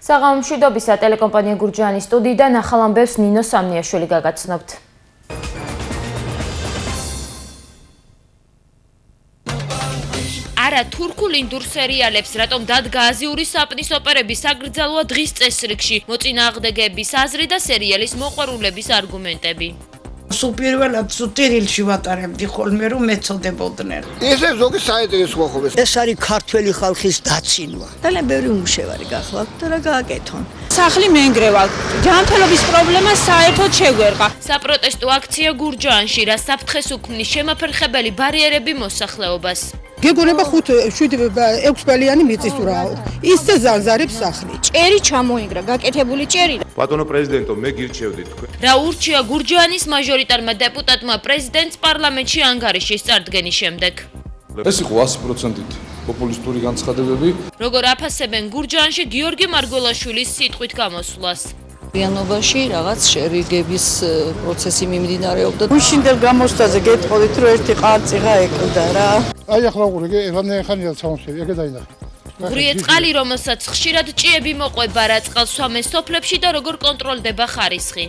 საღამომშვიდობისა ტელეკომპანია გურჯაანის სტუდიიდან ახალ ამბებს ნინო სამნიაშვილი გაგაცნობთ. არა თურქულ ინდურ სერიალებს რატომ დადგა აზიური საპნის ოპერების აკრძალვა დღის წესრიგში, მოწინააღმდეგეების აზრი და სერიალის მოყვარულების არგუმენტები. სუპირველად სუტირილში ვატარებდი ხოლმე რომ მეწოდებოდნენ. ესე ზოგი საინტერესო ხომ ეს არის ქართველი ხალხის დაცინვა. ძალიან ბევრი უმუშევარი გახლავთ და რა გააკეთონ. სახლი მენგრევა, ჯანმრთელობის პრობლემა საერთოდ შეგვერყა. საპროტესტო აქცია გურჯაანში, რა საფრთხეს უქმნის შემაფერხებელი ბარიერები მოსახლეობას. გეგონება 5-6 ბალიანი მიწისძვრაო. ისე ზანზარებს სახლი. ჭერი ჩამოინგრა, გაკეთებული ჭერი. ბატონო პრეზიდენტო, მე გირჩევდი თქვენ. რა ურჩია გურჯაანის მაჟორიტარმა დეპუტატმა პრეზიდენტს პარლამენტში ანგარიშის წარდგენის შემდეგ. ეს იყო 100%-ით პოპულისტური განცხადებები. როგორ აფასებენ გურჯაანში გიორგი მარგველაშვილის სიტყვით გამოსვლას. ბიანობაში რაღაც შერიგების პროცესი მიმდინარეობდა. უშინდელ გამოსვლაზე გეტყოდით რომ ერთი ყარწიღა ეკლდა რა. აი ახლა უყურე რამე სამოსები ეგ დაინახე. ღრიე წყალი, რომელსაც ხშირად ჭიები მოყვება, რა წყალს სვამენ სოფლებში და როგორ კონტროლდება ხარისხი.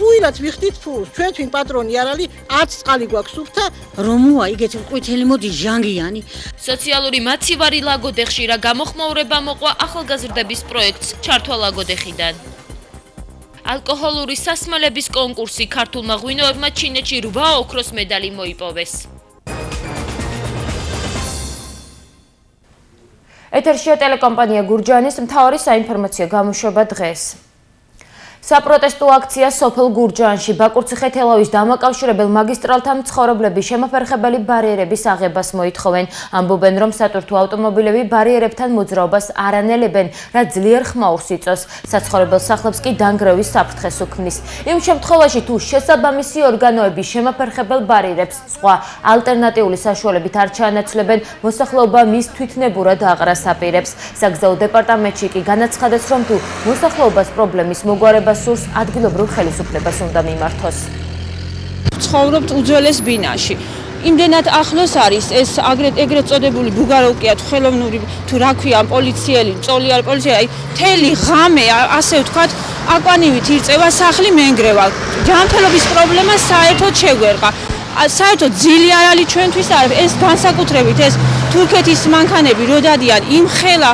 უილად ვიხდით ფულს, ჩვენ თვინ პატრონი არ არის, არც წყალი გვაქვს სუფთა. რომოა იგეთი ყვითელი მოდი ჟანგიანი. სოციალური მაცივარი ლაგოდეხში რა გამოხმაურება მოყვა ახალგაზრდების პროექტს ჩართვა ლაგოდეხიდან. ალკოჰოლური სასმელების კონკურსი ქართულმა ღვინოებმა ჩინეთში 8 ოქროს მედალი მოიპოვეს. ეთერშია ტელეკომპანია გურჯაანის მთავარი საინფორმაციო გამოშვება დღეს. საპროტესტო აქცია სოფელ გურჯაანში ბაკურციხე-თელავის დამაკავშირებელ მაგისტრალთან მცხოვრებლები შემაფერხებელი ბარიერების აღებას მოითხოვენ. ამბობენ, რომ სატვირთო ავტომობილები ბარიერებთან მოძრაობას არ ანელებენ, რაც ძლიერ ხმაურს იწვევს. საცხოვრებელ სახლებს კი დანგრევის საფრთხეს უქმნის. იმ შემთხვევაში, თუ შესაბამისი ორგანოები შემაფერხებელ ბარიერებს სხვა ალტერნატიული საშუალებით არ ჩაანაცვლებენ, მოსახლეობა მის თვითნებურად აღრას აპირებს. საგზაო დეპარტამენტში კი განაცხადეს, რომ თუ მოსახლეობას პრობლემის მოგვარება სურს ადგილობრივ ხელისუფლებას უნდა მიმართოს. ცხოვრობთ უძველეს ბინაში. იმდენად ახლოს არის ეს ეგრეთ წოდებული ბუგაროკია ხელოვნური თუ რა ქვია პოლიციელი, წოლიარი პოლიცია, აი თელი ღამე ასე ვთქვათ, აკვანივით ირწევა სახლი მენგრევა. ჯანმრთელობის პრობლემა საერთოდ შეგვერყა. საერთოდ ძილი არ არის ჩვენთვის არის ეს განსაკუთრებით ეს თურქეთის მანქანები რო დადიან იმ ხელა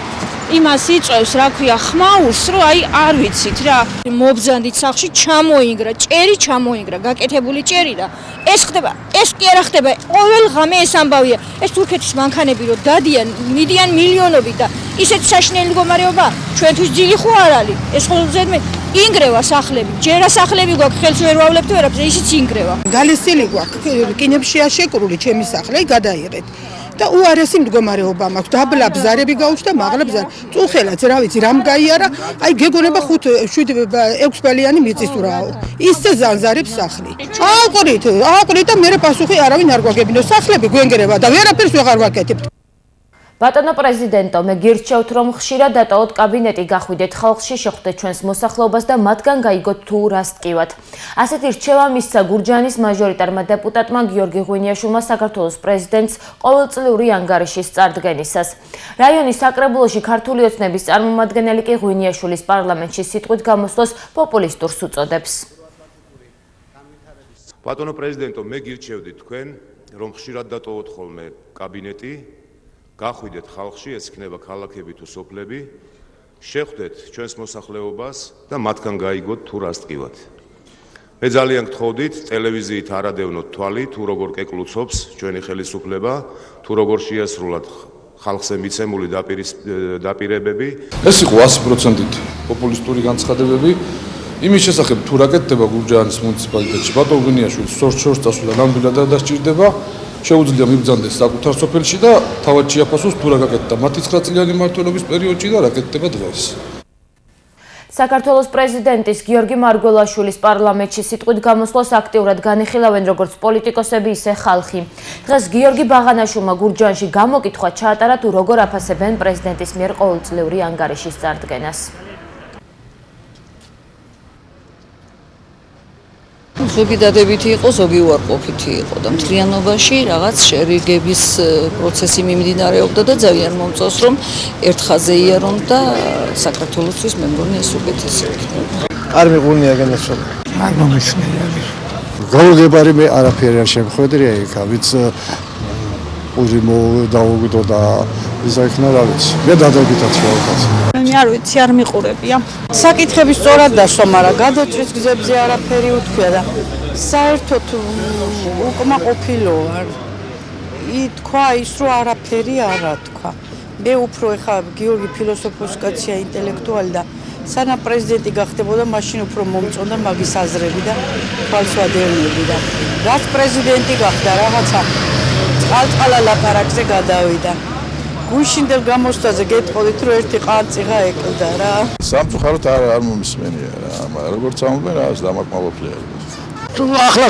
იმას იწევს, რა ქვია, ხმაურს, რომ აი არ ვიცით რა. მობზანდით სახლში ჩამოინგრა, ჭერი ჩამოინგრა, გაკეთებული ჭერი და ეს ხდება, ეს კი არა ხდება, ყოველ ღამე ეს ამბავია. ეს თურქეთის მანქანები რო დადიან, მიდიან მილიონობით და ისეთ საშინელი მდგომარეობა ჩვენთვის ძილი ხო არ არის. ეს ხოლმე ინგრევა სახლები, ჯერა სახლები გვაქვს, ხელს ვერ ვავლებთ ვერაფერს, ისიც ინგრევა. გალესილი გვაქვს, რკინებშია შეკრული ჩემი სახლი, გადაიღეთ. და უარესი მდგომარეობა მაქვს. დაბლა ბზარები გაუჩნდა, მაღლა ბზარი. წუხელაც რა ვიცი, რამ გაიარა, აი გეგონება 5-6 ბალიანი მიწისძვრაო. ისე ზანზარებს სახლი. აყრით და მე პასუხი არავინ არ გვაგებინო. სახლები გვენგრევა და ვერაფერს ვეღარ ვაკეთებთ. ბატონო პრეზიდენტო, მე გირჩევთ, რომ ხშირად დატოვოთ კაბინეტი, გახვიდეთ ხალხში, შეხვდეთ ჩვენს მოსახლეობას და მათგან გაიგოთ თუ რას ტკივათ. ასეთი რჩევა მისცა გურჯაანის მაჟორიტარმა დეპუტატმა გიორგი ღვინიაშვილმა საქართველოს პრეზიდენტს ყოველწლიური ანგარიშის წარდგენისას. რაიონის საკრებულოში ქართული ოცნების წარმომადგენელი კი ღვინიაშვილის პარლამენტში სიტყვით გამოსვლას პოპულისტურს უწოდებს. ბატონო პრეზიდენტო, მე გირჩევდი თქვენ, რომ ხშირად დატოვოთ ხოლმე კაბინეტი, გახვიდეთ ხალხში, ეს იქნება ქალაქები თუ სოფლები, შეხვდეთ ჩვენს მოსახლეობას და მათგან გაიგოთ თუ რას ტკივათ. მე ძალიან გთხოვდით, ტელევიზიით არ ადევნოთ თვალი, თუ როგორ კეკლუცობს ჩვენი ხელისუფლება, თუ როგორ შეასრულათ ხალხზე მიცემული დაპირებები. ეს იყო 100%-ით პოპულისტური განცხადებები. იმის შესახებ თუ რა კეთდება გურჯაანის მუნიციპალიტეტში, ბატონ ღვინიაშვილის შორს წასვლა ნამდვილად არ დასჭირდება. შეუძლია მიბრძანდეს საკუთარ სოფელში და თავად შეაფასოს თუ რა გაკეთდა მათი 9 წლიანი მმართველობის პერიოდში და რა კეთდება დღეს. საქართველოს პრეზიდენტის გიორგი მარგველაშვილის პარლამენტში სიტყვით გამოსვლას აქტიურად განიხილავენ როგორც პოლიტიკოსები, ისე ხალხი. დღეს გიორგი ბაღანაშვილმა გურჯაანში გამოკითხვა ჩაატარა თუ როგორ აფასებენ პრეზიდენტის მიერ ყოველწლიური ანგარიშის წარდგენას. ზოგი დადებითი იყო, ზოგი უარყოფითი იყო და მთლიანობაში რაღაც შერიგების პროცესი მიმდინარეობდა და ძალიან მომწონს რომ ერთ ხაზზე იარონ და საქართველოსთვის მე მგონი ეს უკეთესი იქნება. არ მიყვნია განაცხადი. არ მომისმენია. გოგებარი მე არაფერი არ შემხვედრია იქ, ვიც უზი მოდაუგდო და ის აიქნა რა ვიცი. მე დადებითად შევაკაცე. მე არ ვიცი, არ მიყურებია. საკითხები სწორად დასვა, მაგრამ გადაწვის გზებზე არაფერი უთქვია და საერთოდ უკმაყოფილო არ. ითქვა ის, რომ არაფერი არა თქვა. მე უფრო ეხა გიორგი ფილოსოფოსი კაცია, ინტელექტუალი და სანამ პრეზიდენტი გახდებოდა, მაშინ უფრო მომწონდა მაგის აზრები და თვალსაჩინოები და რაც პრეზიდენტი გახდა, რაღაცა წყალწყალა ლაპარაკზე გადავიდა. გუშინდელ გამოსვლაზე გეტყოდით, რომ ერთი ყანწიღა ეკლდა რა. სამწუხაროდ არ მომისმენია რა, მაგრამ როგორც ამბობენ რა დამაკმაყოფილია. ახლა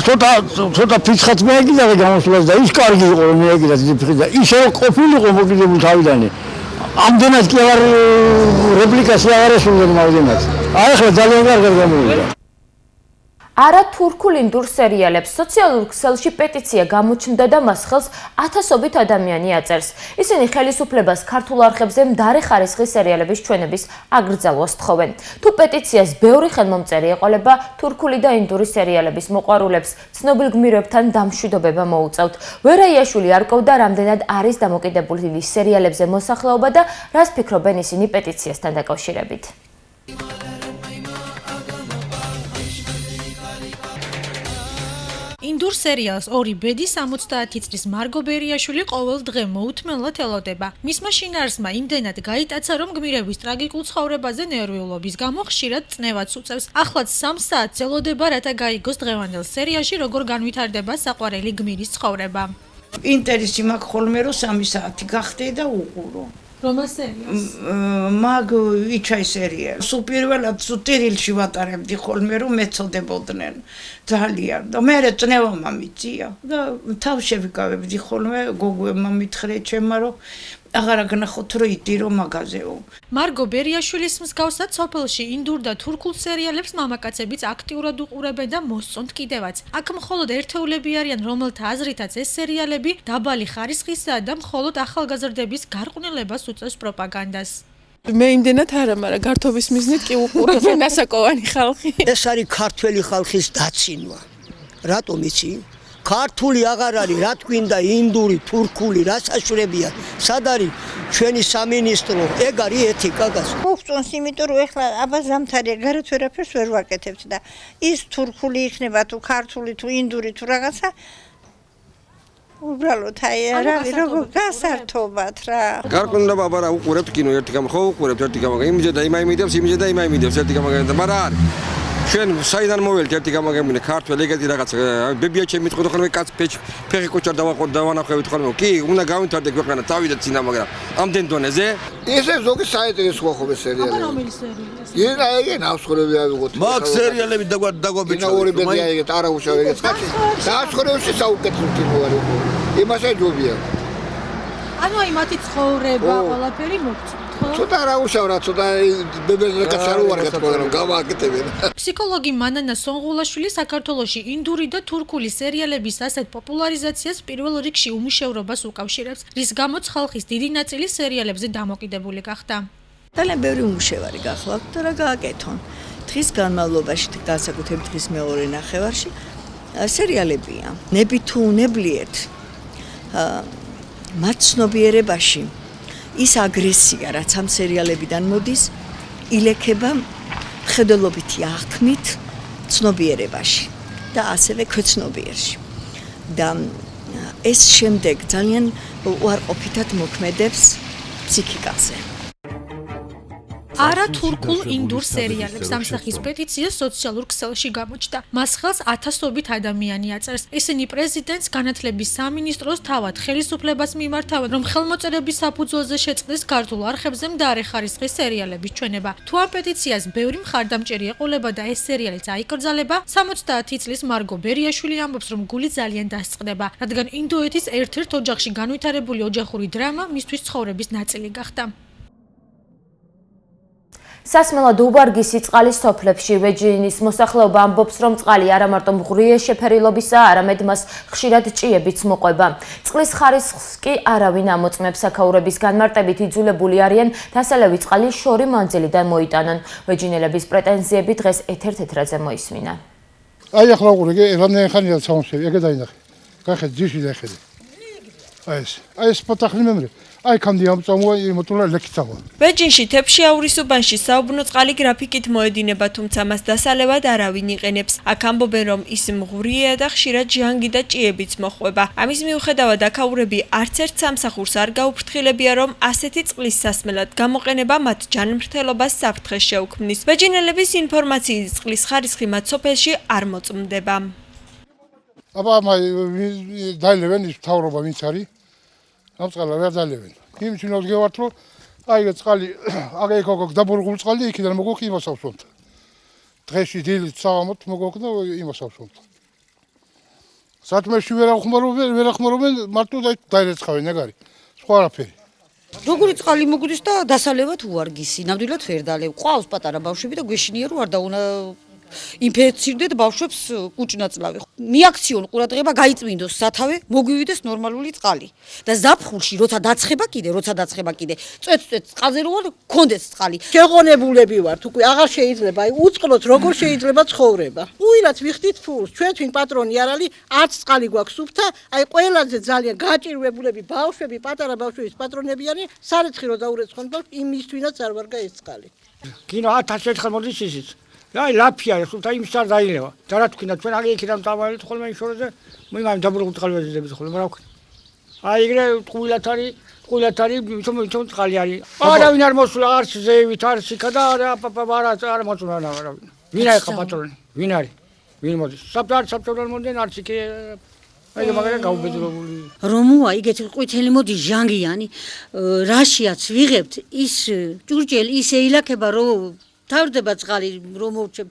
ცოტა ფიცხაც მეეკიდა გამოსვლას და ის კარგი იყო რომ მეეკიდა ფიცხი და ისე ყოფილიყო მოკიდებული თავიდანე. ამდენად კი აღარ რეპლიკაში აღარ ესულდნენ მავდენად. ახლა ძალიან კარგად გამოვიდა. არა თურქულ ინდურ სერიალებს სოციალურ ქსელში პეტიცია გამოჩნდა და მას ხელს ათასობით ადამიანი აწერს. ისინი ხელისუფლებას ქართულ არხებზე მდარე ხარისხის სერიალების ჩვენების აკრძალვას თხოვენ. თუ პეტიციას ბევრი ხელმომწერი ეყოლება, თურქული და ინდური სერიალების მოყვარულებს ცნობილ გმირებთან დამშვიდობება მოუწევთ. ვერაიაშვილი არკოვდა, რამდენად არის დამოკიდებული სერიალებზე მოსახლეობა და რას ფიქრობენ ისინი პეტიციასთან დაკავშირებით. ინდურ სერიალს ორი ბედი 70 წლის მარგო ბერიაშვილი ყოველ დღე მოუთმენლად ელოდება. მისმა შინაარსმა იმდენად გაიტაცა, რომ გმირების ტრაგიკულ ცხოვრებაზე ნერვიულობის გამო ხშირად წნევაც უწევს. ახლაც 3 საათს ელოდება, რათა გაიგოს დღევანდელ სერიაში როგორ განვითარდება საყვარელი გმირის ცხოვრება. ინტერესი მაქვს ხოლმე რომ 3 საათი გახდე და უყურო. რომელ სერიალს? მაგ იჩაი სერიალ. სულ პირველად სუტირილში ვატარებდი ხოლმე რომ მეწოდებოდნენ. ძალიან და მე წნევა მომიწია და თავში ვიკავებდი ხოლმე გოგოებმა მითხრე ჩემმა რომ აღარ აგნახოთ რომ იტირო მაღაზეო. მარგო ბერიაშვილის მსგავსად სოფელში ინდურ და თურქულ სერიალებს მამაკაცებიც აქტიურად უყურებენ და მოსწონთ კიდევაც. აქ მხოლოდ ერთეულები არიან, რომელთა აზრითაც ეს სერიალები დაბალი ხარისხისაა და მხოლოდ ახალგაზრდების გარყვნილებას უწევს პროპაგანდას. მე იმდენად არა, მაგრამ გართობის მიზნით კი უყურებენ ასაკოვანი ხალხი. ეს არის ქართველი ხალხის დაცინვა. რატომ იცი? ქართული აღარ არის, რა თქვინდა ინდური, თურქული, რა საშურებია. სად არის ჩვენი სამინისტრო? ეგ არის ეთიკა გასა. მოვწონს, იმიტომ რომ ეხლა აბა ზამთარია, გარეთ ვერაფერს ვერ ვაკეთებთ და ის თურქული იქნება თუ ქართული თუ ინდური თუ რაღაცა უბრალოდ აი როგორ გასართობად რა. გარკვეულება აბარა უყურებთ კინო ერთი გამ ხო უყურებთ ერთი გამ იმიჯე და იმაიმიდებს ერთი გამ და მაგრამ ჩვენ საიდან მოველთ ერთი გამაგებინე ქართველ ეგეთი რაღაც ბებია ჩემი მიტყოდა ხოლმე კაც ფეხი კოჭარ დავანახევით ხოლმე კი უნდა გავინთარდე ქვეყანა თავიდანაც ძინა მაგრამ ამდენ დონეზე ესე ზოგი საინტერესოა ხოლმე სერიალები. აბა რომელი სერიალი? იგი ნავსხურები ავიღოთ. მაგ სერიალები დაგვაბიჭდით. ორი ბედი აიგეთ არა უშავ ეგეც ხაჭი. ნავსხურებში საუკეთესო კინო არის. იმასე ჯობია. ანუ აი მათი ცხოვრება ყველაფერი მოგწონთ. ცოტა რა უშავ რა ცოტა ბებეზე კაცარ უარ გეთქვა რომ გავაკეთებენ. ფსიქოლოგი მანანა სონღულაშვილი საქართველოში ინდური და თურქული სერიალების ასეთ პოპულარიზაციას პირველ რიგში უმუშევრობას უკავშირებს, რის გამოც ხალხის დიდი ნაწილი სერიალებზე დამოკიდებული გახდა. ძალიან ბევრი უმუშევარი გახლავთ და რა გააკეთონ. დღის განმავლობაში, განსაკუთრებით დღის მეორე ნახევარში სერიალებია. ნები თუ უნებლიეთ მათ ცნობიერებაში ის აგრესია, რაც ამ სერიალებიდან მოდის, ილექება მხედველობითი აღქმით ცნობიერებაში და ასევე ქვეცნობიერში. და ეს შემდეგ ძალიან უარყოფითად მოქმედებს ფსიქიკაზე. არა თურქულ ინდურ სერიალებს ამ სახის პეტიცია სოციალურ ქსელში გამოჩნდა. მას ხელს ათასობით ადამიანი აწერს. ისინი პრეზიდენტს, განათლების სამინისტროს, თავად ხელისუფლებას მიმართავენ, რომ ხელმოწერების საფუძველზე შეწყდეს ქართულ არხებზე მდარე ხარისხის სერიალების ჩვენება. თუ ამ პეტიციას ბევრი მხარდამჭერი ეყოლება და ეს სერიალიც აიკრძალება, 70 წლის მარგო ბერიაშვილი ამბობს, რომ გული ძალიან დასწყდება, რადგან ინდოეთის ერთ-ერთ ოჯახში განვითარებული ოჯახური დრამა მისთვის ცხოვრების ნაწილი გახდა. სასმელად უბარგისი წყალის სოფლებში ვეჯინის მოსახლეობა ამბობს, რომ წყალი არა მარტო მღრიე შეფერილობისაა, არამედ მას ხშირად ჭიებიც მოყვება. წყლის ხარისხს კი არავინ ამოწმებს. საქაურების განმარტებით იძულებული არიან დასალევი წყალი შორი მანძილიდან მოიტანონ. ვეჯინელების პრეტენზიები დღეს ეთერ თეთრაძე მოისმინა. აი ახლა უყურე, რამდენი ხანია სამოსები, ეგ დაინახე. გახედე ძიში დახედე. აი ეს პატახნი მემრე. აი კანდი ამწამოა იმოთულა ლექცავა. ვეჯინში თებში აურისუბანში საუბნო წყალი გრაფიკით მოედინება, თუმცა მას დასალევად არავინ იყენებს. აქ ამბობენ, რომ ის მღვრიეა და ხშირად ჟანგი და ჭიებიც მოხვება. ამის მიუხედავად აქაურები არც ერთ სამსახურს არ გაუფრთხილებია, რომ ასეთი წყლის სასმელად გამოყენება მათ ჯანმრთელობას საფრთხეს შეუქმნის. ვეჯინელების ინფორმაციით წყლის ხარისხი მათ სოფელში არ მოწმდება. აბა დაილევენ ის მთავრობა ვინც არის. ამ წყალს ვერ დაილევენ. იმ ჩინოს გევართ რომ აი ეს წყალი აგე ქოგო დაბურგულ წყალი იქიდან მოგოხი იმას ავსვამთ. დღეში დილით საღამოთ მოგოხი და იმას ავსვამთ. სათმეში ვერ ახმარობენ მარტო დაირეცხავენ ეგ არის. სხვა არაფერი. როგორი წყალი მოგვდის და დასალევად უარგისი. ნამდვილად ვერ დალევ. ყავს პატარა ბავშვები და გვეშინია რომ არ დაუნა ინფექციამდეთ ბავშვებს კუჭნაწლავი. მიაქციონ ყურადღება გაიწმინდოს სათავე, მოგვივიდეს ნორმალური წყალი. და ზაფხულში როცა დაცხება კიდე, წვეთ წყალზე რო ვარ, გქონდეს წყალი. შეღონებულები ვართ უკვე აღარ შეიძლება, აი უწყლოთ როგორ შეიძლება ცხოვრება. უილაც ვიხდით ფულს, ჩვენ თვინ პატრონი არ არის, არც წყალი გვაქვს სუფთა, აი ყველაზე ძალიან გაჭირვებულები ბავშვები, პატარა ბავშვების პატრონებიანი, სარეცხი რო დაურეცხონ და იმისთვინაც არ ვარგა ეს წყალი. კინო 1000 ერთხელ მოდის ისიც. აი ლაფია, სულთა იმის არ დაილევა. და რა თქვინა, ჩვენ აგე იქიდან დავავალეთ ხოლმე შორეზე, მოიგავი დაბურგულ წყალს ვეძებთ ხოლმე, რა ვქნა. აი ეგრე ტყუილად არის, თუმცა წყალი არის. არავინ არ მოსულა, არც ზევით, არც იქა და არ მოწუნა არავინ. ვინ არის პატრონი? ვინ არის? ვინ მოდის? საბჭოთან მომდნენ, არც იქ აი მაგერა გაუბედურებული. რომუა იგეთ ყვითელი მოდის ჟანგიანი, რაშიაც ვიღებთ ის ჭურჭელი ისე ილაქება რომ თავდება წყალი რომ მოვჩებ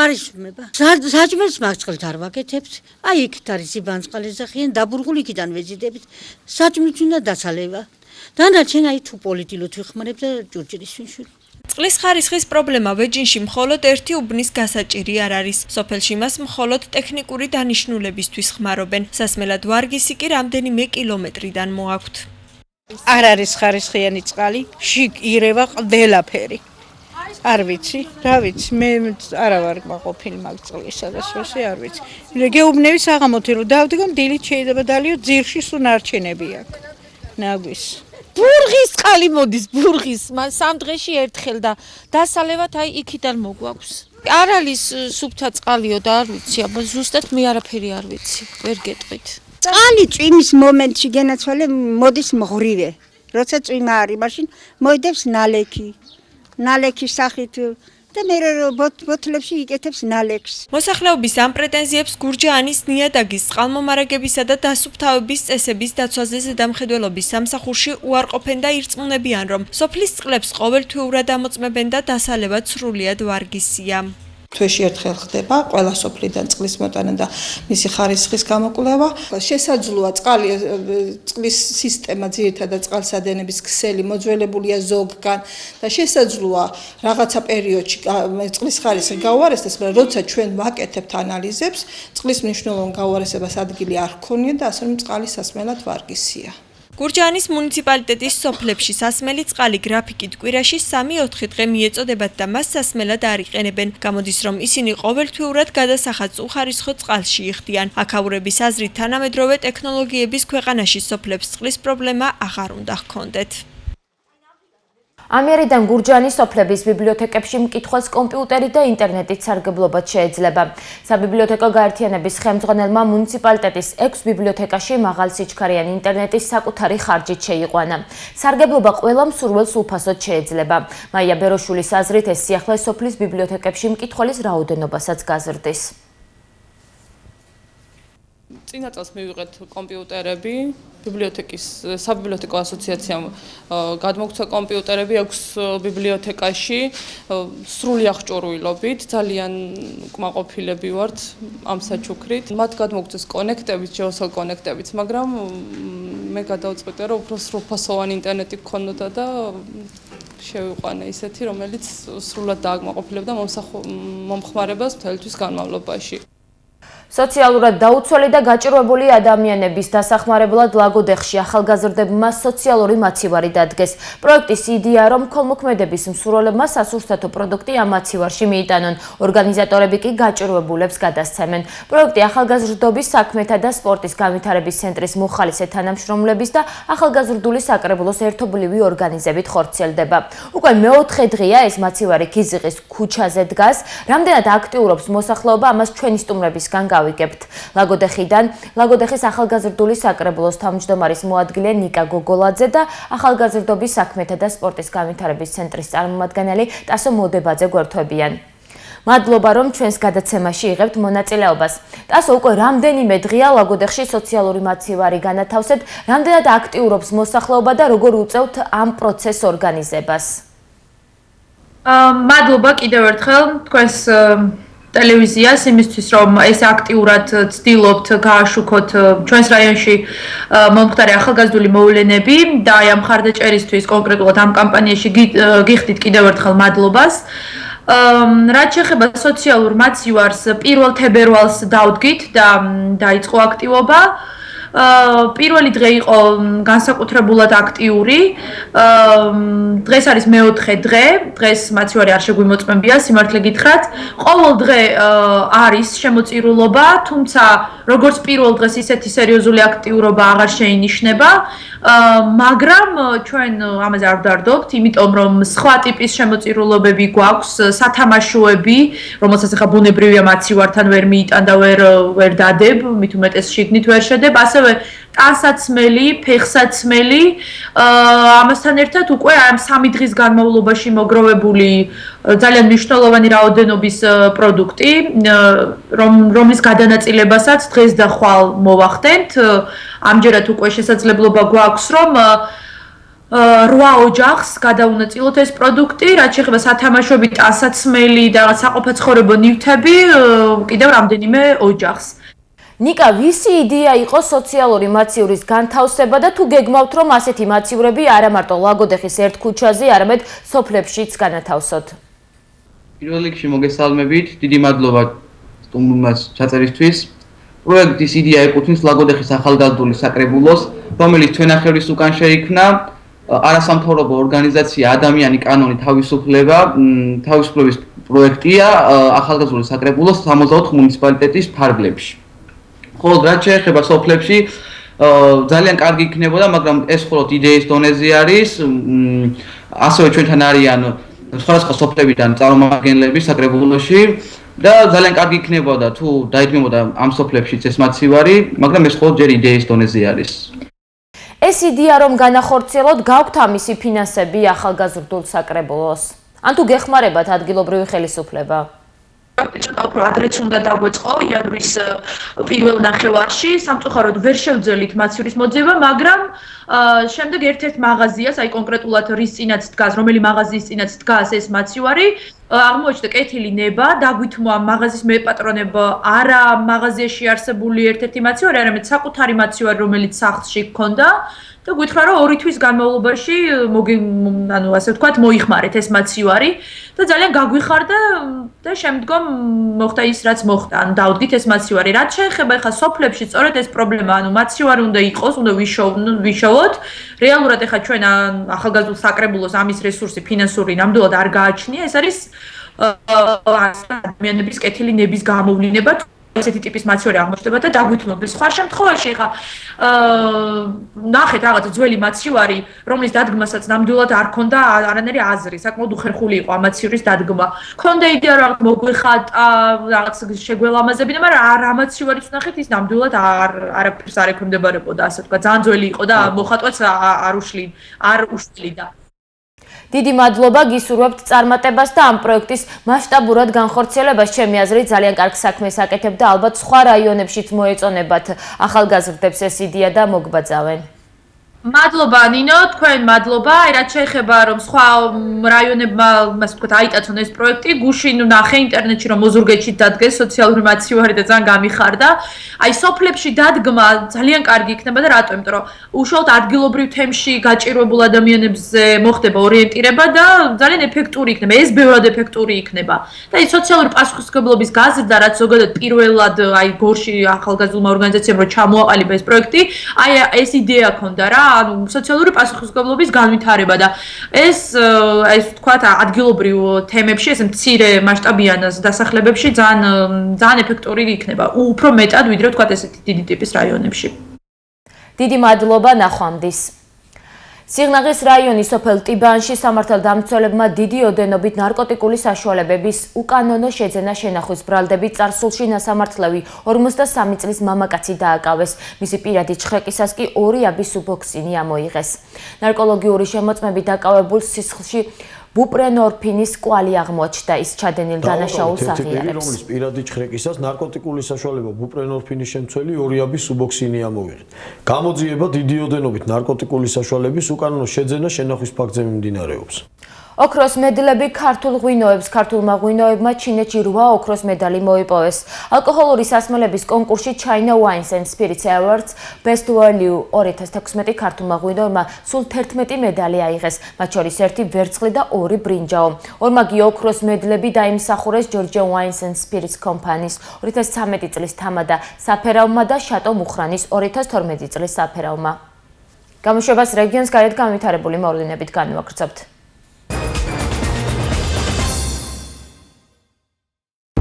არ ისმება. საჭმელს მაგწყლით არ ვაკეთებთ. აი იქით არის იბანწყალი ზახიან დაბურგული იქიდან ვეზიდებით. საჭმელს უნდა დასალევა. დანარჩენ აი თუ პოლიტილოთ ვიხმარებ და ჭურჭელის ვინშვი. წყლის ხარისხის პრობლემა ვეჯინში მხოლოდ ერთი უბნის გასაჭირი არ არის. სოფელში მას მხოლოდ ტექნიკური დანიშნულებისთვის ხმარობენ. სასმელად ვარგისი კი რამდენიმე კილომეტრიდან მოაქვთ. არ არის ხარისხიანი წყალი, შიგ ირევა ყველაფერი. არ ვიცი, რა ვიცი, მე არა ვარ მაყოფილი მაგ წყლისა და სვასე არ ვიცი. გეუბნები საღამოთი რომ დავდგომ, დილით შეიძლება დალიო ძირში სულ ნარჩენები აქვს. ნაგვის. ბურღის წყალი მოდის, ბურღის, სამ დღეში ერთხელ და დასალევად აი იქიდან მოგვაქვს. არ არის სუფთა წყალიო და არ ვიცი, აბა ზუსტად მე არაფერი არ ვიცი, ვერ გეტყვით. წყალი წვიმის მომენტში განაცვალე მოდის მღრიე. როცა წვიმა არის, მაშინ მოიდებს ნალექის სახით და მე ბოთლებში იკეთებს ნალექს. მოსახლეობის ამ პრეტენზიებს გურჯაანის ნიადაგის წყალმომარაგებისა და დასუფთავების წესების დაცვაზე ზედამხედველობის სამსახურში უარყოფენ და ირწმუნებიან, რომ სოფლის წყლებს ყოველთვიურად ამოწმებენ და დასალევად სრულიად ვარგისია. თვეში ერთხელ ხდება ყველა სოფლიდან წყლის მოტანა და მისი ხარისხის გამოკვლევა. შესაძლოა წყლის სისტემა ძირითადად წყალსადენების ქსელი მოძველებულია ზოგგან და შესაძლოა რაღაცა პერიოდში წყლის ხარისხი გაუარესდეს, მაგრამ როცა ჩვენ ვაკეთებთ ანალიზებს, წყლის მნიშვნელოვან გაუარესებას ადგილი არ ჰქონია და ასე რომ წყალი სასმელად ვარგისია. გურჯაანის მუნიციპალიტეტის სოფლებში სასმელი წყალი გრაფიკით კვირაში 3-4 დღე მიეწოდებათ და მას სასმელად არ იყენებენ. გამოდის, რომ ისინი ყოველთვიურად გადასახადს უხარისხო წყალში იხდიან. აქაურების აზრით, თანამედროვე ტექნოლოგიების ქვეყანაში სოფლებს წყლის პრობლემა აღარ უნდა ჰქონდეთ. ამიერიდან გურჯაანის სოფლების ბიბლიოთეკებში მკითხველს კომპიუტერი და ინტერნეტით სარგებლობად შეიძლება. საბიბლიოთეკო გაერთიანების ხელმძღვანელმა მუნიციპალიტეტის 6 ბიბლიოთეკაში მაღალსიჩქარიანი ინტერნეტის საკუთარი ხარჯით შეიყვანა. სარგებლობა ყველა მსურველს უფასოდ შეიძლება. მაია ბეროშულის აზრით, ეს სიახლე სოფლის ბიბლიოთეკებში მკითხველის რაოდენობასაც გაზრდის. წინა წელს მივიღეთ კომპიუტერები, საბიბლიოთეკო ასოციაციამ გადმოგცა კომპიუტერები 6 ბიბლიოთეკაში, სრული აღჭურვილობით, ძალიან უკმაყოფილები ვართ ამ საჩუქრით. მათ გადმოგცეს კონექტებით, ჯეოსელ კონექტებით, მაგრამ მე გადავწყვიტე, რომ უფრო სრულფასოვანი ინტერნეტი გქონოდა და შევიყვანე ისეთი, რომელიც სრულად დააკმაყოფილებდა მომხმარებას მთელთვის განმავლობაში. სოციალურად დაუცველი და გაჭირვებული ადამიანების დასახმარებლად ლაგოდეხში ახალგაზრდებმა სოციალური მაცივარი დადგეს. პროექტის იდეა, რომ ქოლმოქმედების მსურველებმა სასურსათო პროდუქტი ამ მაცივარში მიიტანონ. ორგანიზატორები კი გაჭირვებულებს გადასცემენ. პროექტი ახალგაზრდობის საქმეთა და სპორტის განვითარების ცენტრის მოხალისე თანამშრომლების და ახალგაზრდული საკრებულოს ერთობლივი ორგანიზებით ხორციელდება. უკვე მეოთხე დღეა ეს მაცივარი ქიზიყის ქუჩაზე დგას. რამდენად აქტიურობს მოსახლეობა, ამას ჩვენი სტუმრებისგან გავიგებთ. ლაგოდეხის ახალგაზრდული საკრებულოს თავმჯდომარის მოადგილე ნიკა გოგოლაძე და ახალგაზრდობის საქმეთა და სპორტის განვითარების ცენტრის წარმომადგენელი ტასო მოდებაძე გვერდთვებიან. მადლობა, რომ ჩვენს გადაცემაში იღებთ მონაწილეობას. ტასო, უკვე რამდენიმე დღეა ლაგოდეხში სოციალური მაცივარი განათავსეთ, რამდენად აქტიურობს მოსახლეობა და როგორ უწევთ ამ პროცესს ორგანიზებას? მადლობა კიდევ ერთხელ თქვენს ტელევიზიას იმისთვის, რომ ეს აქტიურად ცდილობთ გააშუქოთ ჩვენს რაიონში მომხდარი ახალგაზრდული მოვლენები და აი ამ მხარდაჭერისთვის კონკრეტულად ამ კამპანიაში გიხდით კიდევ ერთხელ მადლობას. რაც შეეხება სოციალურ მაცივარს, 1 თებერვალს დავდგით და დაიწყო აქტივობა. პირველი დღე იყო განსაკუთრებულად აქტიური. დღეს არის მეოთხე დღე. დღეს მაცივარი არ შეგვიმოწმებია, სიმართლე გითხრათ. ყოველ დღე არის შემოწირულობა, თუმცა როგორც პირველ დღეს ისეთი სერიოზული აქტიურობა აღარ შეინიშნება. მაგრამ ჩვენ ამაზე არ ვდარდობთ, იმიტომ რომ სხვა ტიპის შემოწირულობები გვაქვს, სათამაშოები, რომელსაც ახლა ბუნებრივია მაცივართან ვერ მიიტან და ვერ დადებ, მით უმეტეს შიგნით ვერ შედებ, ასევე ტანსაცმელი, ფეხსაცმელი, ამასთან ერთად უკვე ამ 3 დღის განმავლობაში მოგროვებული ძალიან მნიშვნელოვანი რაოდენობის პროდუქტი, რომლის გადანაწილებასაც დღეს და ხვალ მოვახდენთ. ამჯერად უკვე შესაძლებლობა გვაქვს, რომ 8 ოჯახს გადაუნაწილოთ ეს პროდუქტი, რაც შეეხება სათამაშოები, ტანსაცმელი და საყოფაცხოვრებო ნივთები, კიდევ რამდენიმე ოჯახს. ნიკა, ვისი იდეა იყო სოციალური მაცივრის განთავსება და თუ გეგმავთ, რომ ასეთი მაცივრები არა მარტო ლაგოდეხის ერთ ქუჩაზე, არამედ სოფლებშიც განათავსოთ? პირველ რიგში მოგესალმებით, დიდი მადლობა სტუმრს ჩაწერისთვის. პროექტის იდეა ეკუთვნის ლაგოდეხის ახალგაზრდული საკრებულოს, რომელიც ჩვენახევრის უკან შეიქმნა. არასამთავრობო ორგანიზაცია ადამიანი კანონი თავისუფლების პროექტია ახალგაზრდული საკრებულოს 64 მუნიციპალიტეტის ფარგლებში. ხოლო რაც შეეხება სოფლებში, ძალიან კარგი იქნებოდა, მაგრამ ეს მხოლოდ იდეის დონეზე არის. ასევე ჩვენთან არიან სხვადასხვა სოფლებიდან წარმომადგენლები საკრებულოში და ძალიან კარგი იქნებოდა თუ დაიდგმებოდა ამ სოფლებშიც ეს მაცივარი, მაგრამ ეს მხოლოდ ჯერ იდეის დონეზე არის. ეს იდეა რომ განახორციელოთ, გაქვთ ამისი ფინანსები ახალგაზრდულ საკრებულოს? ან თუ გეხმარებათ ადგილობრივი ხელისუფლება? ცოტა უფრო ადრეც უნდა დაგვეწყო იანვრის პირველ ნახევარში, სამწუხაროდ ვერ შევძელით მაცივრის მოძიება, მაგრამ შემდეგ ერთ-ერთ მაღაზიას, აი კონკრეტულად რის წინაც დგას, რომელი მაღაზიის წინაც დგას ეს მაცივარი, აღმოჩნდა კეთილი ნება, დაგვითმო ამ მაღაზიის მეპატრონებ არა მაღაზიაში არსებული ერთ-ერთი მაცივარი, არამედ საკუთარი მაცივარი, რომელიც სახლში გქონდა და გითხრა რომ 2 თვის განმავლობაში ანუ ასე ვთქვათ მოიხმარეთ ეს მაცივარი და ძალიან გაგვიხარდა და შემდგომ მოხდა ის რაც მოხდა, ანუ დავდგით ეს მაცივარი. რაც შეეხება ხა სოფლებში სწორედ ეს პრობლემა, ანუ მაცივარი უნდა იყოს, უნდა ვიშოვოთ. რეალურად ხა ჩვენ ახალგაზრდულ საკრებულოს ამის რესურსი ფინანსური ნამდვილად არ გააჩნია. ეს არის ადამიანების კეთილი ნების გამოვლინება. ესეთი ტიპის მაცივარი აღმოჩნდება და დაგვითმობთ. სხვა შემთხვევაში ხა ნახეთ რაღაც ძველი მაცივარი, რომლის დადგმასაც ნამდვილად არ ქონდა არანაირი აზრი, საკმაოდ უხერხული იყო ამ მაცივრის დადგმა. ქონდა იდეა რომ მოგვიხატა რაღაც შეგველამაზებინა, მაგრამ რა მაცივარიც ნახეთ, ის ნამდვილად არაფერს არ ექვემდებარებოდა, ასე ვთქვათ, ძალიან ძველი იყო და მოხატვაც არ უშლიდა. დიდი მადლობა, გისურვებთ წარმატებას და ამ პროექტის მასშტაბურად განხორციელებას. ჩემი აზრით ძალიან კარგ საქმეს აკეთებ და ალბათ სხვა რაიონებშიც მოეწონებათ ახალგაზრდებს ეს იდეა და მოგბაძავენ. მადლობა ნინო, თქვენ მადლობა. რაც შეეხება რომ სხვა რაიონებმა, ასე ვთქვათ, აიტაცონ ეს პროექტი, გუშინ ნახე ინტერნეტში რომ მოზურგეთში დადგეს სოციალური მაცივარი და ძალიან გამიხარდა. აი სოფლებში დადგმა ძალიან კარგი იქნება და რატო? იმიტომ რომ უშუალოდ ადგილობრივ თემში გაჭირვებულ ადამიანებზე მოხდება ორიენტირება და ძალიან ეფექტური იქნება. ეს ბევრად ეფექტური იქნება. და ის სოციალური პასუხისმგებლობის გაზრდა, რაც ზოგადად პირველად აი გორში ახალგაზრდულმა ორგანიზაციამ რო ჩამოაყალიბა ეს პროექტი, აი ეს იდეა ქონდა რა. ანუ სოციალური პასუხისმგებლობის განვითარება და ეს ეს ვთქვათ ადგილობრივ თემებში ეს მცირე მასშტაბიან დასახლებებში ძალიან ეფექტური იქნება უფრო მეტად ვიდრე ვთქვათ ესეთი დიდი ტიპის რაიონებში. დიდი მადლობა ნახვამდის. სიღნაღის რაიონის სოფელ ტიბანში სამართალდამცველებმა დიდი ოდენობით ნარკოტიკული საშუალებების უკანონო შეძენა შენახვის ბრალდებით წარსულში ნასამართლევი 53 წლის მამაკაცი დააკავეს. მისი პირადი ჩხრეკისას კი 2 აბის სუბოქსინი ამოიღეს. ნარკოლოგიური შემოწმებით დაკავებულ სისხლში ბუპრენორფინის კვალი აღმოაჩნდა. ის ჩადენილ დანაშაულს აღიარებს. რომლის პირადი ჩხრეკისას ნარკოტიკული საშუალება ბუპრენორფინის შემცველი 2 აბის სუბოქსინი ამოიღეს. გამოძიება დიდი ოდენობით ნარკოტიკული საშუალების უკანონო შეძენა შენახვის ფაქტზე მიმდინარეობს. ოქროს მედლები ქართულ ქართულმა ღვინოებმა ჩინეთში 8 ოქროს მედალი მოიპოვეს. ალკოჰოლური სასმელების კონკურსში China Wines and Spirits Awards Best Value 2016 ქართულმა ღვინოებმა სულ 11 მედალი აიღეს, მათ შორის 1 ვერცხლი და 2 ბრინჯაო. ორმაგი ოქროს მედლები დაიმსახურეს Georgia Wines and Spirits Company-ს 2013 წლის თამადა საფერავმა და შატო მუხრანის 2012 წლის საფერავმა. გამოშვებას რეგიონს გარეთ განვითარებული მოვლენებით განვაგრძობთ.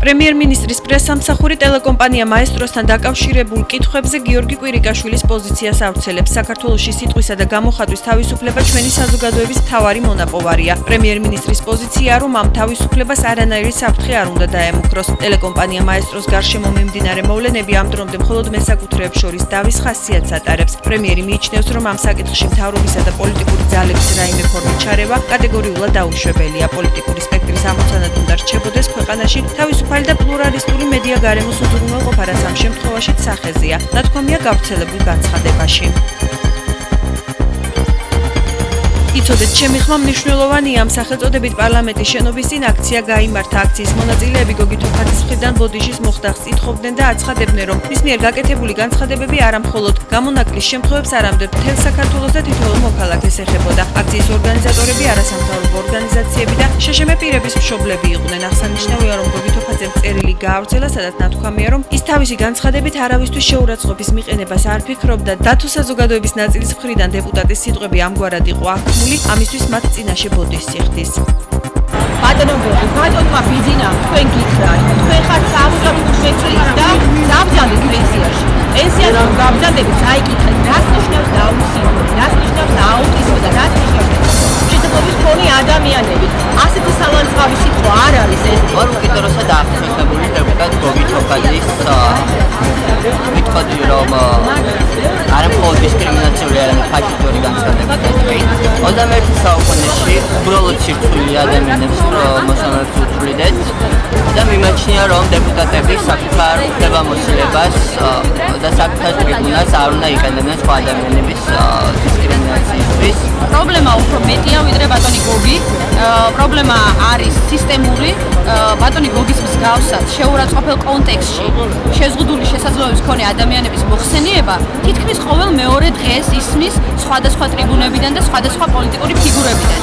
პრემიერ-მინისტრის პრესსამსახური ტელეკომპანია მაესტროსთან დაკავშირებულ კითხვებზე გიორგი კვირიკაშვილის პოზიციას ავრცელებს. საქართველოში სიტყვისა და გამოხატვის თავისუფლება ჩვენი საზოგადოების მთავარი მონაპოვარია. პრემიერ-მინისტრის პოზიცია, რომ ამ თავისუფლებას არანაირი საფრთხე არ უნდა დაემუქროს. ტელეკომპანია მაესტროს გარშემო მიმდინარე მოვლენები ამ დრომდე მხოლოდ მესაკუთრეებს შორის დავის ხასიათს ატარებს. პრემიერი მიიჩნევს, რომ ამ საკითხში მთავრობისა და პოლიტიკური ძალების რაიმე ფორმით ჩარევა კატეგორიულად დაუშვებელია. პოლიტიკური სპექტრის ამოცანად უნდა რჩებოდეს ქვეყანაში თავისუფლება და პლურალისტური მედია გარემოს უზრუნველყოფა, რაც ამ შემთხვევაშიც სახეზეა. ნათქვამია გავრცელებულ განცხადებაში. იცოდეთ, ჩემი ხმა მნიშვნელოვანია ამ სახელწოდებით პარლამენტის შენობის წინ აქცია გაიმართა. აქციის მონაწილეები გოგი თოფაძის მხრიდან ბოდიშის მოხდახს ითხოვდნენ და აცხადებდნენ, რომ მის მიერ გაკეთებული განცხადებები არამხოლოდ გამონაკლის შემთხვევებს, არამედ მთელ საქართველოს და თითოეულ მოქალაქეს ეხებოდა. აქციის ორგანიზატორები არასამთავრობო ორგანიზაციები და შშმ პირების მშობლები იყვნენ. აღსანიშნავია, რომ გოგი თოფაძემ წერილი გაავრცელა, სადაც ნათქვამია, რომ ის თავისი განცხადებით არავისთვის შეურაცხყოფის მიყენებას არ ფიქრობდა. დათო საზოგადოების ნაწილის მხრიდან დეპუტატის სიტყვები ამგვარად იყო აღქმული, ამისთვის მათ წინაშე ბოდის სიხდის. ბატონმა ბიძინა, თქვენ გითხრათ, თქვენ ხართ სამუშაო შეწრის და საბრძანდით პენსიაში. პენსიას რომ გაბრძანდებით, წაიკითხეთ, რას ნიშნავს დაუსინო, რას ნიშნავს აუტიზმი და რას ნიშნავს შესაძლებლობის მქონე ადამიანები. ასეთი სალანძღავი სიტყვა არ არის ეს. ორკიდროსა და ახსენებული დეპუტატ გოგი თოფაძის მიტყოდი რომ არამხოლოდ დისკრიმინაციული, არამედ ფაშისტური განცხადებები. 21 საუკუნეში უბრალოდ სირთული ადამიანებს მოსამართლებს უთვლიდნენ და მიმაჩნია, რომ დეპუტატები საკუთარ უფლებამოსილებას და საკუთარ ტრიბუნას არ უნდა იყენებდნენ სხვა ადამიანების დისკრიმინაციისთვის. პრობლემა უფრო მეტია ვიდრე ბატონი გოგი. პრობლემა არის სისტემური. ბატონი გოგის მსგავსად შეურაცხყოფელ კონტექსტში შეზღუდული შესაძლებლობის მქონე ადამიანების მოხსენიება თითქმის ყოველ მეორე დღეს ისმის სხვადასხვა ტრიბუნებიდან და სხვადასხვა პოლიტიკური ფიგურებიდან.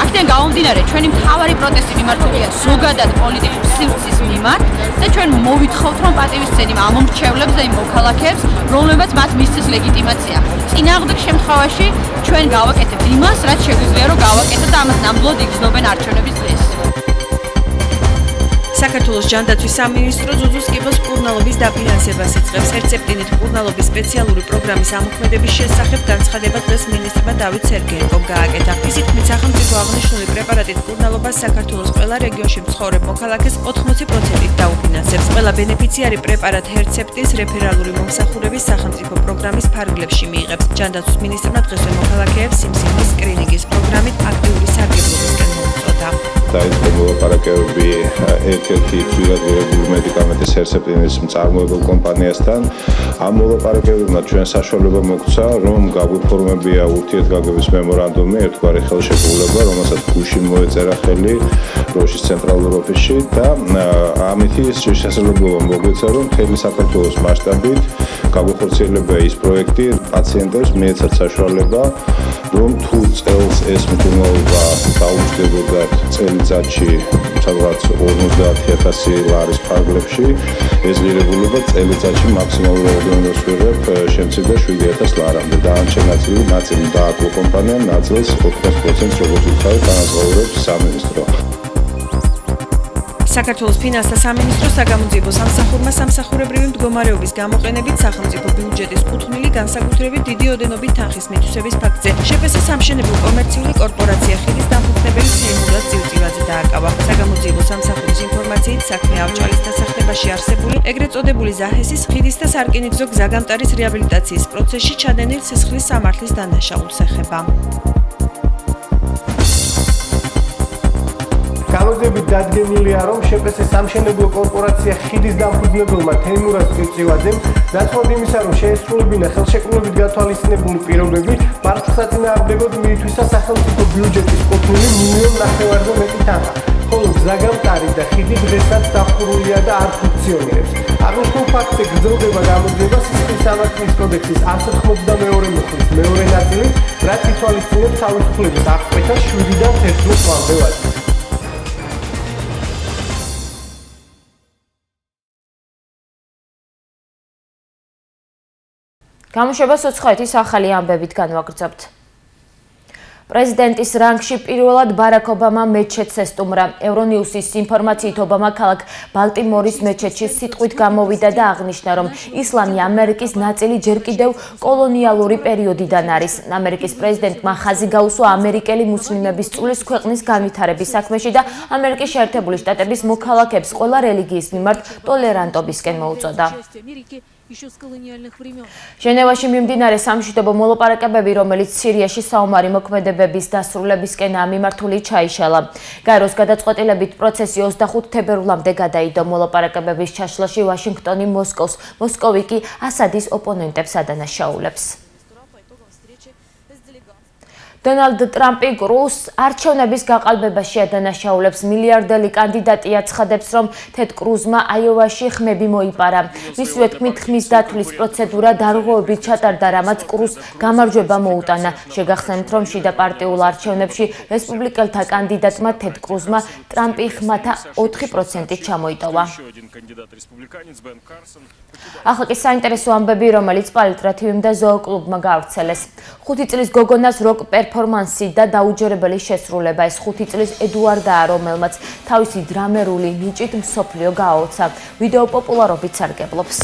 აქედან გამომდინარე, ჩვენი მთავარი პროტესტი მიმართულია ზოგადად პოლიტიკურ სივრცის მიმართ და ჩვენ მოვითხოვთ, რომ პატივისცემი ამ მომრჩევლებს და იმ მოქალაქეებს, რომლებმაც მათ მისცეს ლეგიტიმაცია. წინააღმდეგ შემთხვევაში ჩვენ გავაკეთებთ იმას, რაც შეგვიძლია რომ გავაკეთოთ და ამას ნამდვილად იგრძნობენ არჩევნების დღეს. საქართველოს ჯანდაცვის სამინისტრო ზუზუს კიბოს მკურნალობის დაფინანსებას იწყებს. ერთ-სეპტემბერით მკურნალობის სპეციალური პროგრამის ამოქმედების შესახებ განცხადება დღეს მინისტრმა დავით სერგეევომ გააკეთა. ისიც თქმით, სახელმწიფო აღნიშნული პრეპარატით მკურნალობას საქართველოს ყველა რეგიონში მცხოვრებ მოქალაქეს 80%-ით დაუფინანსებს. ყველა ბენეფიციარი პრეპარატ ჰერცეპტის რეფერალური მომსახურების სახელმწიფო პროგრამის ფარგლებში მიიღებს. ჯანდაცვის მინისტრმა დღესვე მოქალაქეებს სიმსივნის სკრინინგის პროგრამით აქტიური სარგებლობისკენ მოუწოდა. დაიწყო მოლაპარაკებები ერთ-ერთი ძვირადღირებული მედიკამენტის ჰერსეპტინის მწარმოებელ კომპანიასთან. ამ მოლაპარაკებებმა ჩვენ საშუალება მოგცა, რომ გაგვიფორმებია ურთიერთგაგების მემორანდუმი, ერთგვარი ხელშეკრულება, რომელსაც გუშინ მოეწერა ხელი როშის ცენტრალურ ოფისში და ამით ის შესაძლებლობა მოგვეცა, რომ მთელი საქართველოს მასშტაბით გაგვახორციელება ის პროექტი პაციენტებს მიეცათ საშუალება, რომ თუ წელს ეს მდგომარეობა დაუჯდებოდათ წელიწადში სადღაც 50,000 ლარის ფარგლებში, ეს ღირებულება წელიწადში მაქსიმალურ რაოდენობას ვიღებ შემცირდა 7,000 ლარამდე. დანარჩენი ნაწილი დააკლო კომპანიამ, ნაწილს 80% როგორც ვთქვი, განაზღაურებს სამინისტრო. საქართველოს ფინანსთა სამინისტრო საგამოძიებო სამსახურმა სამსახურებრივი მდგომარეობის გამოყენებით სახელმწიფო ბიუჯეტის კუთვნილი განსაკუთრებით დიდი ოდენობით თანხის მითვისების ფაქტზე შპს სამშენებლო კომერციული კორპორაცია ხიდის დამფუძნებელი თეიმურაზ ძილწივაძე დააკავა. საგამოძიებო სამსახურის ინფორმაციით საქმე ავჭალის დასახლებაში არსებული ეგრეთ წოდებული ზაჰესის ხიდის და სარკინიგზო გზაგამტარის რეაბილიტაციის პროცესში ჩადენილ სისხლის სამართლის დანაშაულს ეხება. გამოძიებით დადგენილია, რომ შპს სამშენებლო კორპორაცია ხიდის დამფუძნებელმა თეიმურაზ ძილწივაძემ ნაცვლად იმისა, რომ შეესრულებინა ხელშეკრულებით გათვალისწინებული პირობები, მართლსაწინააღმდეგოდ მიითვისა სახელმწიფო ბიუჯეტის კუთვნილი 1,5 მილიონზე მეტი თანხა. ხოლო გზაგამტარი და ხიდი დღესაც დახურულია და არ ფუნქციონირებს. აღნიშნულ ფაქტზე გრძელდება გამოძიება სისხლის სამართლის კოდექსის 192 მუხლის მეორე ნაწილით, რაც ითვალისწინებს თავისუფლების აღკვეთას 7-დან 11 წლამდე ვადით. გამოშვებას უცხოეთის ახალი ამბებით განვაგრძობთ. პრეზიდენტის რანგში პირველად ბარაკ ობამამ მეჩეთს ესტუმრა. ევრონიუსის ინფორმაციით ობამა ქალაქ ბალტიმორის მეჩეთში სიტყვით გამოვიდა და აღნიშნა, რომ ისლამი ამერიკის ნაწილი ჯერ კიდევ კოლონიალური პერიოდიდან არის. ამერიკის პრეზიდენტმა ხაზი გაუსვა ამერიკელი მუსლიმების წulis ქვეყნის განვითარების საქმეში და ამერიკის შეერთებული შტატების მოქალაქეებს ყველა რელიგიის მიმართ ტოლერანტობისკენ მოუწოდა. ჟენევაში მიმდინარე სამშვიდობო მოლაპარაკებები, რომელიც სირიაში საომარი მოქმედებების დასრულებისკენაა მიმართული, ჩაიშალა. გაეროს გადაწყვეტილებით პროცესი 25 თებერვლამდე გადაიდო. მოლაპარაკებების ჩაშლაში ვაშინგტონი მოსკოვს, მოსკოვი კი ასადის ოპონენტებს ადანაშაულებს. დონალდ ტრამპი კრუზს არჩევნების გაყალბებაში ადანაშაულებს. მილიარდელი კანდიდატი აცხადებს, რომ თედ კრუზმა აიოვაში ხმები მოიპარა. მისივე თქმით, ხმის დათვლის პროცედურა დარღვევებით ჩატარდა, რამაც კრუზს გამარჯვება მოუტანა. შეგახსენებთ, რომ შიდა პარტიულ არჩევნებში რესპუბლიკელთა კანდიდატმა თედ კრუზმა ტრამპი ხმათა 4%-ით ჩამოიტოვა. ახლა კი საინტერესო ამბები, რომელიც პალიტრა TV-მ და ზოოკლუბმა გაავრცელეს. 5 წლის გოგონას როკ პერფორმანსი და დაუჯერებელი შესრულება. ეს 5 წლის ედუარდაა, რომელმაც თავისი დრამერული ნიჭით მსოფლიო გააოცა. ვიდეო პოპულარობით სარგებლობს.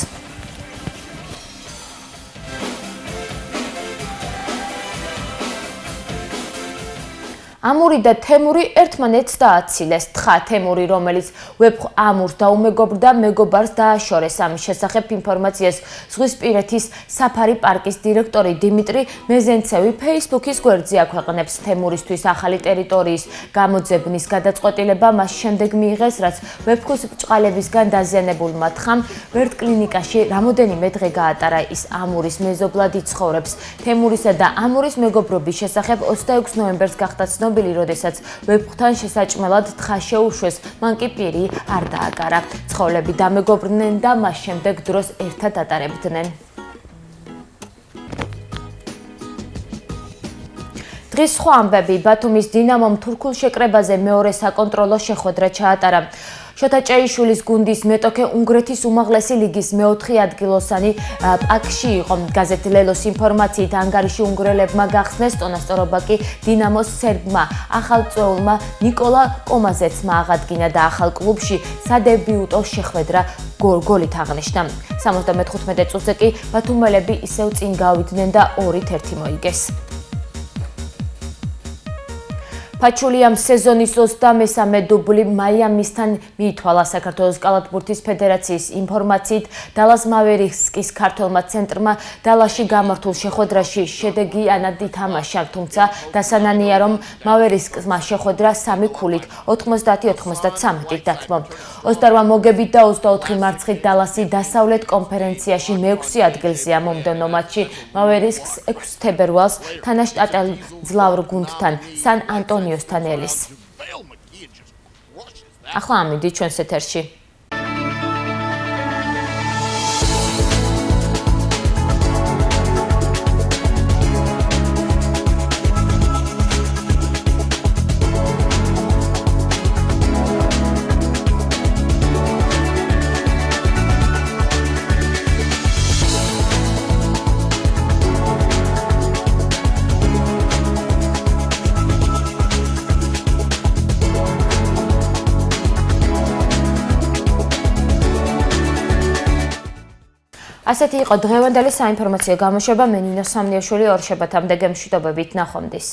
ამური და თემური ერთმანეთს დააცილეს. თხა თემური, რომელიც ვეფხ ამურს დაუმეგობრდა, მეგობარს დააშორეს. ამის შესახებ ინფორმაციას ზღვისპირეთის საფარი პარკის დირექტორი დიმიტრი მეზენცევი Facebook-ის გვერდზე აქვეყნებს. თემურისთვის ახალი ტერიტორიის გამოძებნის გადაწყვეტილება მას შემდეგ მიიღეს, რაც ვეფხვის ბჭყალებისგან დაზიანებულმა თხამ ვერტ კლინიკაში რამოდენიმე დღე გაატარა. ის ამურის მეზობლად იცხოვრებს. თემურისა და ამურის მეგობრობის შესახებ 26 ნოემბერს გახდა ცნობილი, როდესაც ვეფხვთან შესაჭმელად თხა შეუშვეს, მან კი პირი არ დააკარა. ცხოველები დამეგობრდნენ და მას შემდეგ დროს ერთად ატარებდნენ. დღის სხვა ამბები. ბათუმის დინამომ თურქულ შეკრებაზე მეორე საკონტროლო შეხვედრა ჩაატარა. შოთა ჭეიშვილის გუნდის მეტოქე უნგრეთის უმაღლესი ლიგის მეოთხე ადგილოსანი პაკში იყო. გაზეთ ლელოს ინფორმაციით ანგარიში უნგრელებმა გახსნეს, ტონასწორობა კი დინამოს სერბმა ახალწეულმა ნიკოლა კომაზეცმა აღადგინა და ახალ კლუბში სადებიუტო შეხვედრა გოლით აღნიშნა. 75 წუთზე კი ბათუმელები ისევ წინ გავიდნენ და 2-1 მოიგეს. ფაჩული ამ სეზონის 23-მე დუბლი მაიამისთან მიითვალა საქართველოს კალათბურთის ფედერაციის ინფორმაციით. დალას მავერიკსის ქართველმა ცენტრმა დალაში გამართულ შეხვედრაში შედეგი ანად ითამაშა, თუმცა დასანანია, რომ მავერიკსმა შეხვედრა 3 ქულით 90-93 დათმო. 28 მოგებით და 24 მარცხით დალასი დასავლეთ კონფერენციაში მე-6 ადგილზეა. მომდევნო მატჩი მავერიკს 6 თებერვალს თანაშტატელ ძლავრ გუნდთან სან ანტონიოსთან ელის. ახლა ამიდი ჩვენს ეთერში. ასეთი იყო დღევანდელი საინფორმაციო გამოშვება. მე ნინო სამნიაშვილი, ორ შაბათამდე გემშვიდობებით, ნახვამდის.